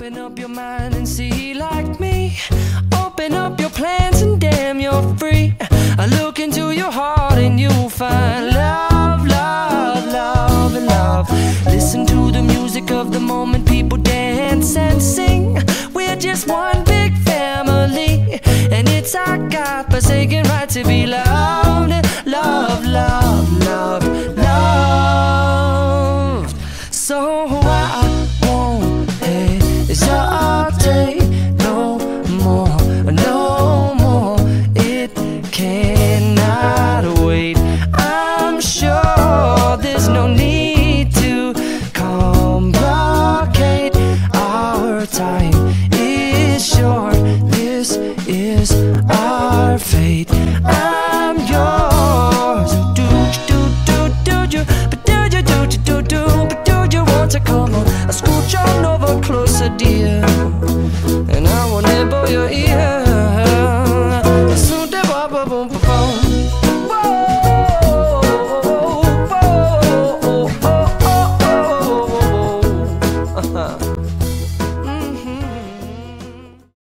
Open up your mind and see like me. Open up your plans and damn, you're free. I look into your heart and you'll find love, love, love, and love. Listen to the music of the moment, people dance and sing. We're just one big family, and it's our God-forsaken right to be loved, love, love, love, loved. So I won't hesitate no more, no more. It cannot wait. I'm sure there's no need to complicate. Our time is short. This is our fate. I'm yours. Do you, but do you, but do you want to come on? I scooch on over closer, dear, and I will nibble your ear.